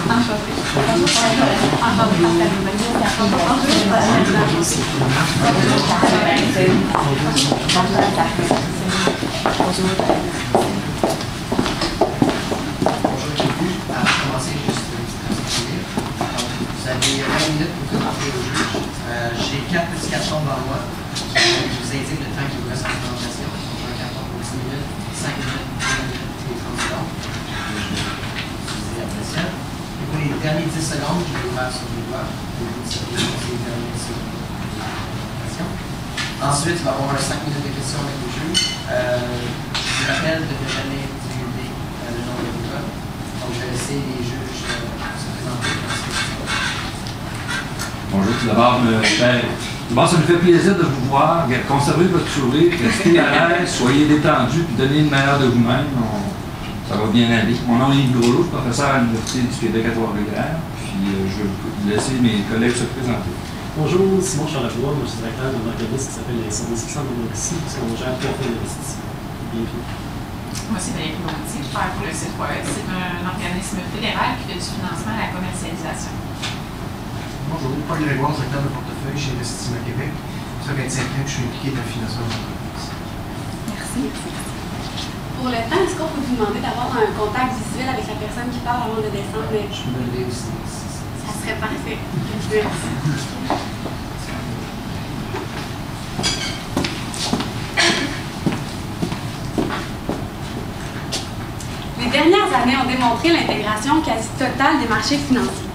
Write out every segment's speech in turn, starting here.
Vous avez 20 minutes pour présenter au juge. J'ai 4 petits cartons devant moi. Je vous indique le temps qui vous reste en présentation. Un carton pour 10 minutes, 5 minutes, 10 minutes et 30 secondes. Je vous apprécie. Et pour les derniers 10 secondes, je vais vous faire sur les doigts pour vous dire les derniers 10 secondes de ensuite, il va y avoir 5 minutes de questions avec le juge. Je vous rappelle de ne jamais divulguer le nom de l'avocat. Donc, je vais laisser les juges se présenter. Bonjour, tout d'abord, ça me fait plaisir de vous voir. Conservez votre sourire, restez à l'aise, soyez détendus, puis donnez le meilleur de vous-même. Ça va bien aller. Mon nom est Yves Groslo, je suis professeur à l'Université du Québec à Trois-Rivières. Puis je vais laisser mes collègues se présenter. Bonjour, Simon Charlebois, moi je suis directeur d'un organisme qui s'appelle les Services Centre de Mauricie, parce qu'on gère 3 fonds d'investissement. Bienvenue. Moi, c'est Valérie Monti, je travaille pour le site web. C'est un organisme fédéral qui fait du financement à la commercialisation. Bonjour, Paul Grégoire, directeur de portefeuille chez Investissement Québec. Ça fait 25 ans que je suis impliqué dans le financement de l'entreprise. Merci. Pour le temps, est-ce qu'on peut vous demander d'avoir un contact visuel avec la personne qui parle avant de descendre? Je peux me lever aussi. Ça serait parfait. Merci. Les dernières années ont démontré l'intégration quasi totale des marchés financiers.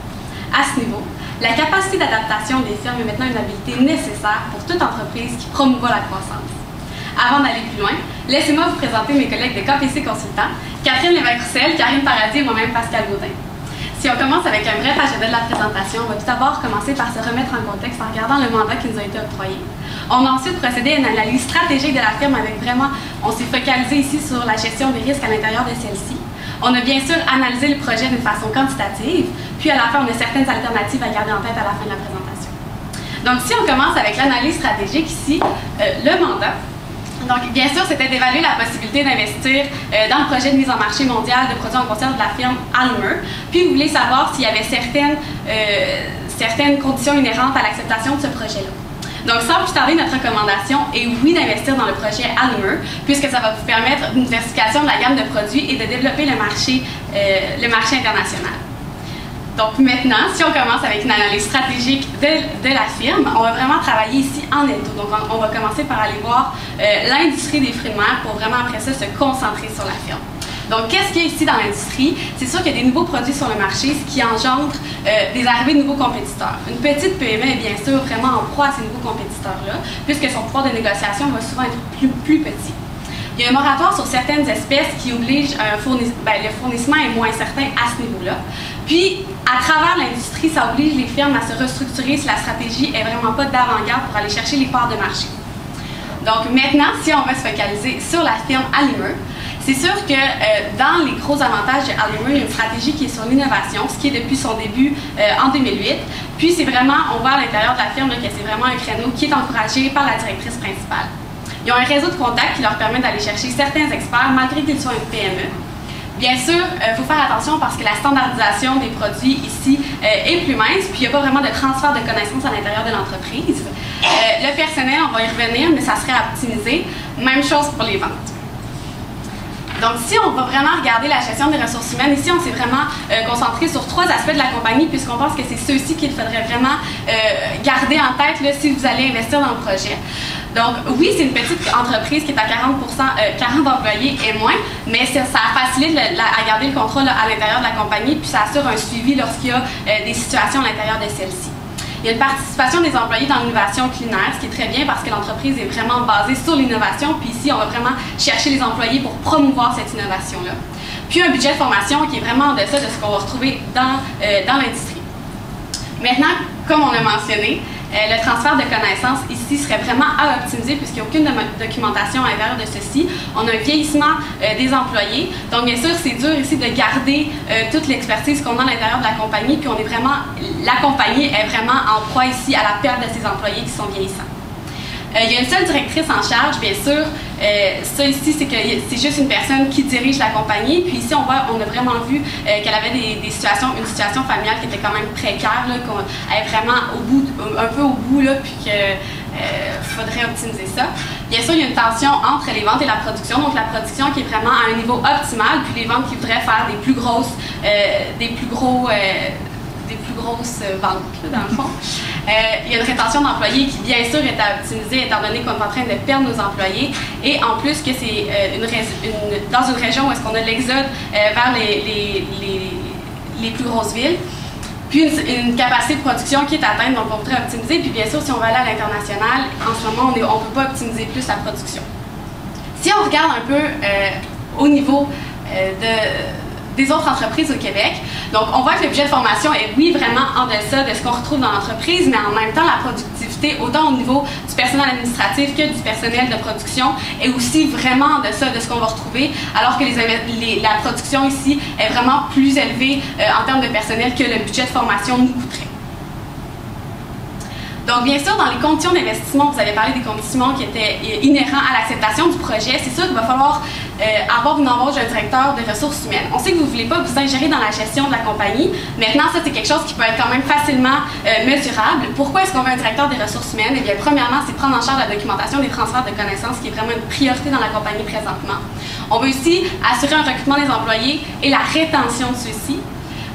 À ce niveau, la capacité d'adaptation des firmes est maintenant une habilité nécessaire pour toute entreprise qui promouvoit la croissance. Avant d'aller plus loin, laissez-moi vous présenter mes collègues de KPC Consultants, Catherine Lévesque-Roussel, Karine Paradis et moi-même Pascal Gaudin. Si on commence avec un bref agenda de la présentation, on va tout d'abord commencer par se remettre en contexte en regardant le mandat qui nous a été octroyé. On a ensuite procédé à une analyse stratégique de la firme avec on s'est focalisé ici sur la gestion des risques à l'intérieur de celle-ci. On a bien sûr analysé le projet d'une façon quantitative, puis à la fin, on a certaines alternatives à garder en tête à la fin de la présentation. Donc, si on commence avec l'analyse stratégique ici, le mandat. Donc, bien sûr, c'était d'évaluer la possibilité d'investir dans le projet de mise en marché mondial de produits en conserve de la firme Alimer. Puis, vous voulez savoir s'il y avait certaines conditions inhérentes à l'acceptation de ce projet-là. Donc, sans plus tarder, notre recommandation est oui d'investir dans le projet Alimer, puisque ça va vous permettre une diversification de la gamme de produits et de développer le marché international. Donc maintenant, si on commence avec une analyse stratégique de la firme, on va vraiment travailler ici en étau. Donc on va commencer par aller voir l'industrie des fruits de mer pour vraiment après ça se concentrer sur la firme. Donc qu'est-ce qu'il y a ici dans l'industrie? C'est sûr qu'il y a des nouveaux produits sur le marché, ce qui engendre des arrivées de nouveaux compétiteurs. Une petite PME est bien sûr vraiment en proie à ces nouveaux compétiteurs-là, puisque son pouvoir de négociation va souvent être plus petit. Il y a un moratoire sur certaines espèces qui oblige le fournissement est moins certain à ce niveau-là. Puis, à travers l'industrie, ça oblige les firmes à se restructurer si la stratégie n'est vraiment pas d'avant-garde pour aller chercher les parts de marché. Donc maintenant, si on va se focaliser sur la firme Alimer, c'est sûr que dans les gros avantages de Alimer, il y a une stratégie qui est sur l'innovation, ce qui est depuis son début en 2008. Puis c'est vraiment, on voit à l'intérieur de la firme là, que c'est vraiment un créneau qui est encouragé par la directrice principale. Ils ont un réseau de contacts qui leur permet d'aller chercher certains experts malgré qu'ils soient une PME. Bien sûr, il faut faire attention parce que la standardisation des produits ici est plus mince, puis il n'y a pas vraiment de transfert de connaissances à l'intérieur de l'entreprise. Le personnel, on va y revenir, mais ça serait à optimiser. Même chose pour les ventes. Donc, si on va vraiment regarder la gestion des ressources humaines, ici, on s'est vraiment concentré sur 3 aspects de la compagnie, puisqu'on pense que c'est ceux-ci qu'il faudrait vraiment garder en tête là, si vous allez investir dans le projet. Donc, oui, c'est une petite entreprise qui est à 40 employés et moins, mais ça facilite à garder le contrôle à l'intérieur de la compagnie, puis ça assure un suivi lorsqu'il y a des situations à l'intérieur de celle-ci. Il y a une participation des employés dans l'innovation culinaire, ce qui est très bien parce que l'entreprise est vraiment basée sur l'innovation, puis ici, on va vraiment chercher les employés pour promouvoir cette innovation-là. Puis un budget de formation qui est vraiment en deçà de ce qu'on va retrouver dans l'industrie. Maintenant, comme on l'a mentionné, le transfert de connaissances ici serait vraiment à optimiser puisqu'il n'y a aucune documentation à l'intérieur de ceci. On a un vieillissement des employés. Donc, bien sûr, c'est dur ici de garder toute l'expertise qu'on a à l'intérieur de la compagnie. Puis, la compagnie est vraiment en proie ici à la perte de ses employés qui sont vieillissants. Il y a une seule directrice en charge, bien sûr. Ça ici, c'est juste une personne qui dirige la compagnie. Puis ici, on a vraiment vu qu'elle avait une situation familiale qui était quand même précaire, qu'on est vraiment un peu au bout, là, puis qu'il faudrait optimiser ça. Bien sûr, il y a une tension entre les ventes et la production. Donc, la production qui est vraiment à un niveau optimal, puis les ventes qui voudraient faire des plus grosses ventes, là, dans le fond. Il y a une rétention d'employés qui, bien sûr, est à optimiser étant donné qu'on est en train de perdre nos employés. Et en plus, que c'est dans une région où est-ce qu'on a l'exode vers les plus grosses villes. Puis une capacité de production qui est atteinte, donc on voudrait optimiser. Puis bien sûr, si on va aller à l'international, en ce moment, on ne peut pas optimiser plus la production. Si on regarde un peu au niveau des autres entreprises au Québec. Donc, on voit que le budget de formation est, oui, vraiment en deçà de ce qu'on retrouve dans l'entreprise, mais en même temps, la productivité, autant au niveau du personnel administratif que du personnel de production, est aussi vraiment en deçà de ce qu'on va retrouver, alors que la production ici est vraiment plus élevée en termes de personnel que le budget de formation nous coûterait. Donc, bien sûr, dans les conditions d'investissement, vous avez parlé des conditions qui étaient inhérents à l'acceptation du projet. C'est sûr qu'il va falloir avoir une embauche d'un directeur de ressources humaines. On sait que vous ne voulez pas vous ingérer dans la gestion de la compagnie. Maintenant, ça, c'est quelque chose qui peut être quand même facilement mesurable. Pourquoi est-ce qu'on veut un directeur des ressources humaines? Eh bien, premièrement, c'est prendre en charge la documentation des transferts de connaissances, qui est vraiment une priorité dans la compagnie présentement. On veut aussi assurer un recrutement des employés et la rétention de ceux-ci.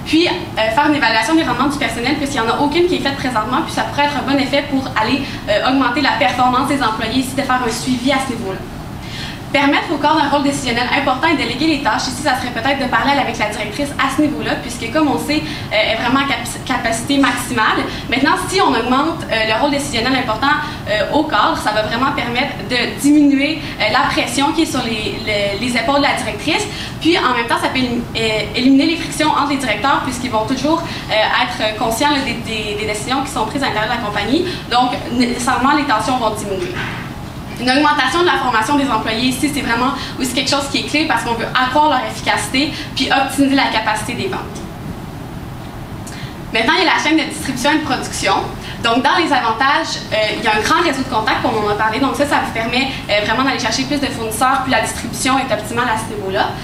Puis, faire une évaluation des rendements du personnel, puisqu'il n'y en a aucune qui est faite présentement, puis ça pourrait être un bon effet pour aller augmenter la performance des employés, ici de faire un suivi à ce niveau-là. Permettre au corps d'un rôle décisionnel important et déléguer les tâches, ici, ça serait peut-être de parler avec la directrice à ce niveau-là, puisque, comme on sait, est vraiment à capacité maximale. Maintenant, si on augmente le rôle décisionnel important au cadre, ça va vraiment permettre de diminuer la pression qui est sur les épaules de la directrice. Puis, en même temps, ça peut éliminer les frictions entre les directeurs, puisqu'ils vont toujours être conscients des décisions qui sont prises à l'intérieur de la compagnie. Donc, nécessairement, les tensions vont diminuer. Une augmentation de la formation des employés ici, c'est vraiment aussi quelque chose qui est clé parce qu'on veut accroître leur efficacité puis optimiser la capacité des ventes. Maintenant, il y a la chaîne de distribution et de production. Donc, dans les avantages, il y a un grand réseau de contacts, comme on en a parlé. Donc, ça vous permet vraiment d'aller chercher plus de fournisseurs, puis la distribution est optimale à ce niveau-là.